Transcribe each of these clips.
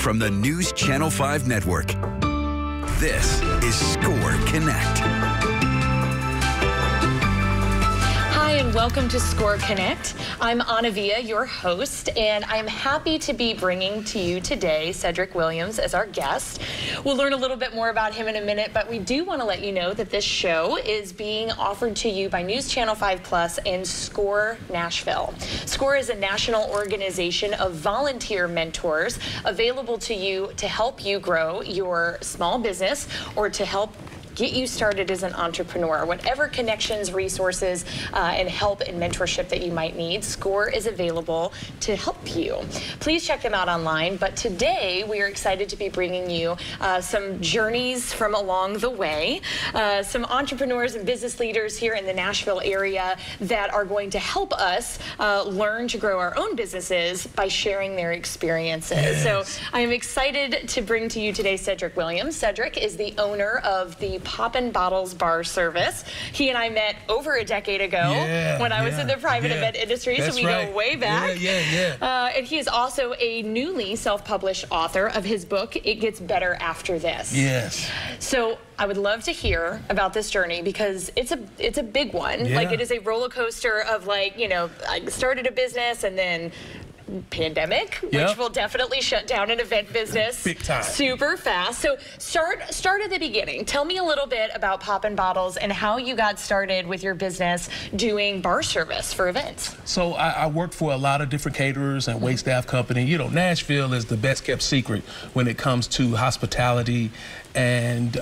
from the News Channel 5 network. This is Score Connect. Hi, and welcome to Score Connect. I'm Anna-Vija, your host, and I'm happy to be bringing to you today Cedric Williams as our guest. We'll learn a little bit more about him in a minute, but we do want to let you know that this show is being offered to you by News Channel 5 Plus and Score Nashville. Score is a national organization of volunteer mentors available to you to help you grow your small business or to help get you started as an entrepreneur. Whatever connections, resources, and help and mentorship that you might need, Score is available to help you. Please check them out online. But today, we are excited to be bringing you some journeys from along the way, some entrepreneurs and business leaders here in the Nashville area that are going to help us learn to grow our own businesses by sharing their experiences. Yes. So I am excited to bring to you today Cedric Williams. Cedric is the owner of the Poppin' Bottles bar service. He and I met over a decade ago when I was in the private event industry, so we go way back. And he is also a newly self-published author of his book, It Gets Better After This. Yes. So I would love to hear about this journey because it's a big one. Like, it is a roller coaster of, like, you know, I started a business and then pandemic, which will definitely shut down an event business big time, super fast. So start at the beginning. Tell me a little bit about Poppin' Bottles and how you got started with your business doing bar service for events. So I worked for a lot of different caterers and waitstaff company. You know, Nashville is the best kept secret when it comes to hospitality and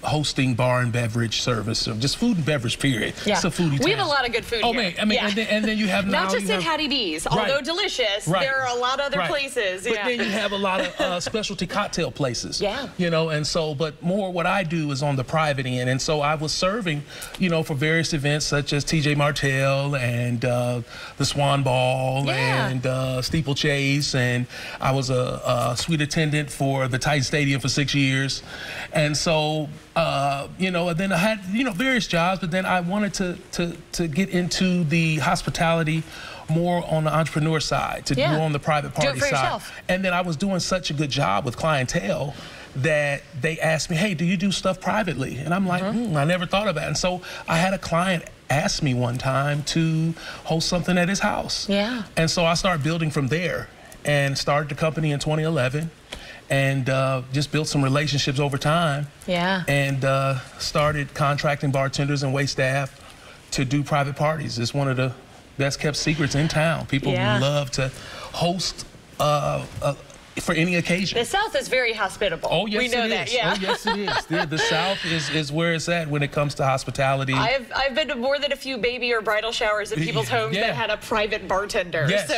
hosting bar and beverage service, or just food and beverage, period. It's a foodie town. We have a lot of good food here. Man, I mean, and then you have not just at Hattie B's, although delicious, there are a lot of other places. But then you have a lot of specialty cocktail places. You know, and so, but more what I do is on the private end, and so I was serving, you know, for various events such as TJ Martell and the Swan Ball and Steeplechase, and I was a suite attendant for the Titan Stadium for 6 years. And so, you know, and then I had, you know, various jobs, but then I wanted to get into the hospitality more on the entrepreneur side, to do on the private party side. Yourself. And then I was doing such a good job with clientele that they asked me, hey, do you do stuff privately? And I'm like, I never thought of that. And so I had a client ask me one time to host something at his house. And so I started building from there and started the company in 2011. And just built some relationships over time. And started contracting bartenders and waitstaff to do private parties. It's one of the best kept secrets in town. People love to host for any occasion. The South is very hospitable. Oh, yes, we know it that. Is. Oh, yes, it is. The South is where it's at when it comes to hospitality. I've been to more than a few baby or bridal showers in people's homes that had a private bartender. So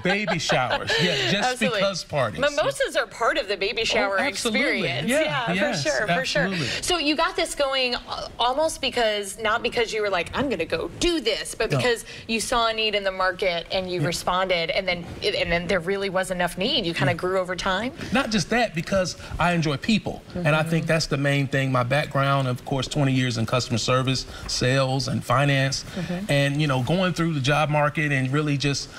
baby showers. Just because parties. Mimosas are part of the baby shower experience. For sure. So you got this going almost because, not because you were like, I'm going to go do this, but because you saw a need in the market and you responded, and then there really was enough need. You kind of grew over time? Not just that, because I enjoy people. And I think that's the main thing. My background, of course, 20 years in customer service, sales, and finance. And, you know, going through the job market and really just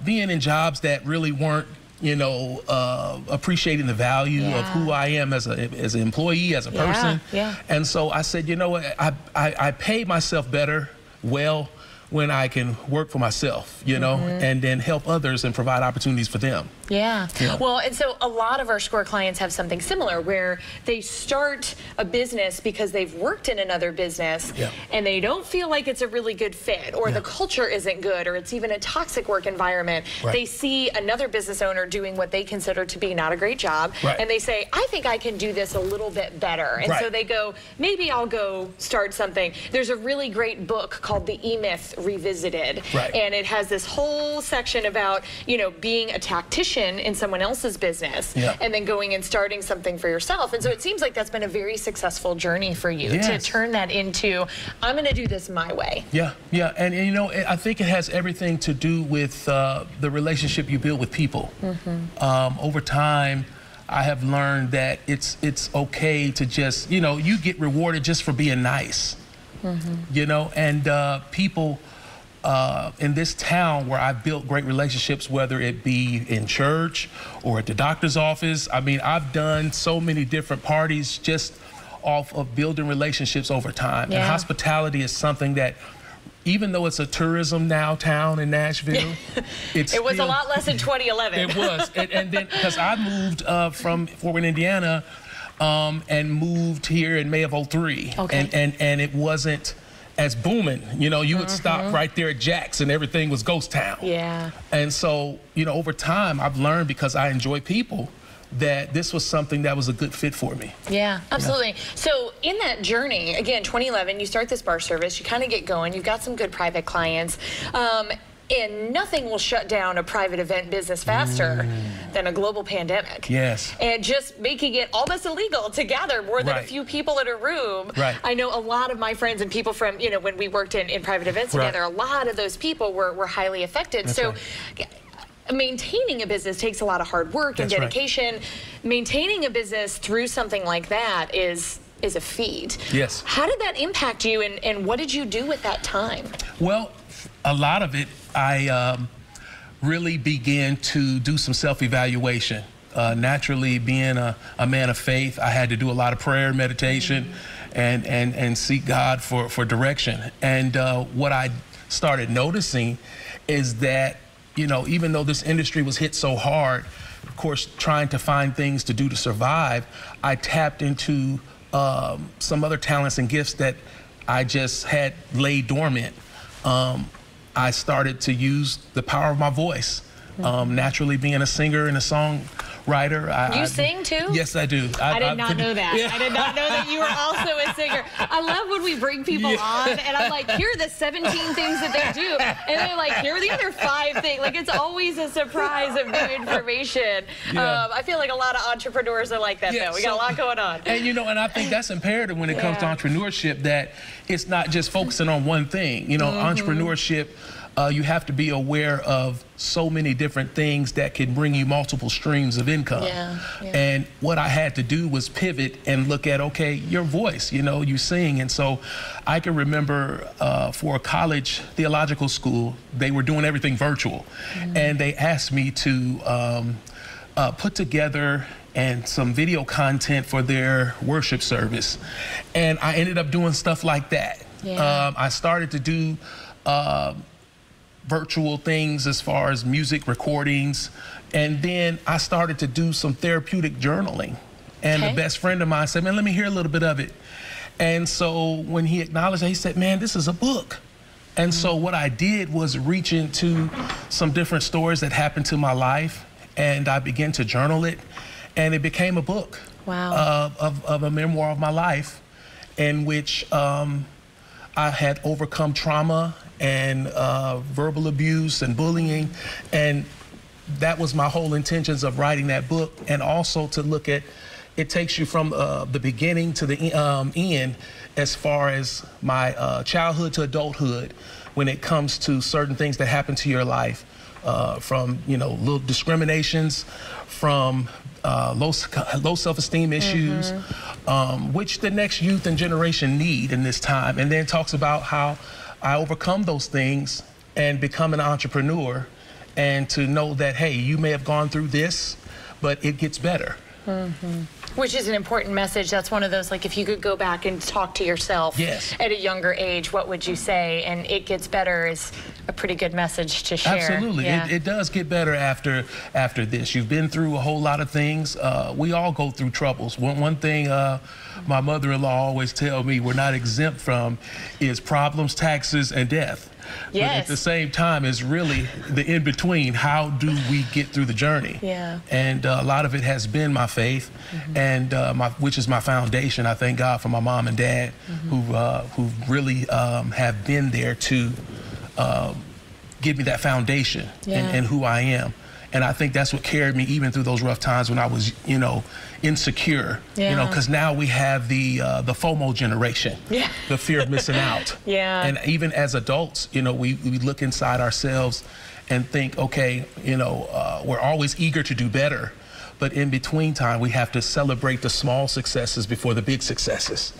being in jobs that really weren't, you know, appreciating the value of who I am as an employee, as a person. And so I said, you know what, I pay myself better, when I can work for myself, you know, and then help others and provide opportunities for them. Well, and so a lot of our Score clients have something similar where they start a business because they've worked in another business and they don't feel like it's a really good fit, or the culture isn't good, or it's even a toxic work environment. They see another business owner doing what they consider to be not a great job, and they say, I think I can do this a little bit better. And so they go, maybe I'll go start something. There's a really great book called The E-Myth Revisited, and it has this whole section about, you know, being a tactician in someone else's business and then going and starting something for yourself. And so it seems like that's been a very successful journey for you to turn that into, I'm going to do this my way. And you know, I think it has everything to do with the relationship you build with people. Over time, I have learned that it's okay to just, you know, you get rewarded just for being nice. You know, and people in this town where I've built great relationships, whether it be in church or at the doctor's office. I mean, I've done so many different parties just off of building relationships over time. And hospitality is something that, even though it's a tourism now town in Nashville, it was a lot less in 2011. It was. And then, because I moved from Fort Wayne, Indiana, and moved here in May of '03. Okay. And it wasn't as booming. You know, you would stop right there at Jack's and everything was ghost town. Yeah. And so, you know, over time, I've learned, because I enjoy people, that this was something that was a good fit for me. Yeah, absolutely. Yeah. So in that journey, again, 2011, you start this bar service, you kind of get going, you've got some good private clients, and nothing will shut down a private event business faster than a global pandemic. Yes. And just making it almost illegal to gather more than a few people in a room. Right. I know a lot of my friends and people from, you know, when we worked in private events together, a lot of those people were highly affected. That's so. Maintaining a business takes a lot of hard work and dedication. Right. Maintaining a business through something like that is a feat. Yes. How did that impact you, and what did you do with that time? Well, a lot of it, I really began to do some self-evaluation. Naturally, being a man of faith, I had to do a lot of prayer, meditation, and seek God for direction. And what I started noticing is that, you know, even though this industry was hit so hard, of course, trying to find things to do to survive, I tapped into some other talents and gifts that I just had laid dormant. I started to use the power of my voice. Naturally, being a singer and a songwriter. You sing too? Yes, I do. I did not know that. Yeah. I did not know that you were also a singer. I love when we bring people on and I'm like, here are the 17 things that they do. And they're like, here are the other 5 things. Like, it's always a surprise of new information. Yeah. I feel like a lot of entrepreneurs are like that, though. We got a lot going on. And, you know, and I think that's imperative when it comes to entrepreneurship, that it's not just focusing on one thing. You know, entrepreneurship, you have to be aware of so many different things that can bring you multiple streams of income. And what I had to do was pivot and look at, okay, your voice, you know, you sing. And so I can remember for a college theological school, they were doing everything virtual. And they asked me to put together some video content for their worship service. And I ended up doing stuff like that. I started to do virtual things as far as music recordings. And then I started to do some therapeutic journaling. And the best friend of mine said, man, let me hear a little bit of it. And so when he acknowledged it, he said, man, this is a book. And so what I did was reach into some different stories that happened to my life, and I began to journal it, and it became a book of a memoir of my life, in which I had overcome trauma and verbal abuse and bullying, and that was my whole intentions of writing that book. And also to look at, it takes you from the beginning to the end, as far as my childhood to adulthood, when it comes to certain things that happen to your life, from, you know, little discriminations, from low self-esteem issues, which the next youth and generation need in this time. And then talks about how I overcome those things and become an entrepreneur, and to know that, hey, you may have gone through this, but it gets better. Which is an important message. That's one of those, like, if you could go back and talk to yourself at a younger age, what would you say? And it gets better is a pretty good message to share. Absolutely. It does get better after this. You've been through a whole lot of things. We all go through troubles. One thing my mother-in-law always tell me we're not exempt from is problems, taxes, and death. But at the same time, it's really the in-between. How do we get through the journey? And a lot of it has been my faith, and which is my foundation. I thank God for my mom and dad, who really have been there to give me that foundation and who I am. And I think that's what carried me even through those rough times when I was, you know, insecure. You know, because now we have the FOMO generation, the fear of missing out. And even as adults, you know, we look inside ourselves and think, okay, you know, we're always eager to do better. But in between time, we have to celebrate the small successes before the big successes.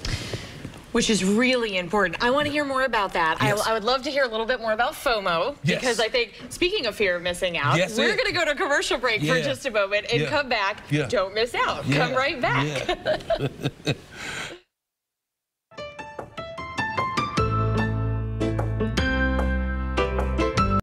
Which is really important. I want to hear more about that. Yes. I would love to hear a little bit more about FOMO, because I think, speaking of fear of missing out, we're going to go to a commercial break for just a moment and come back. Don't miss out. Come right back.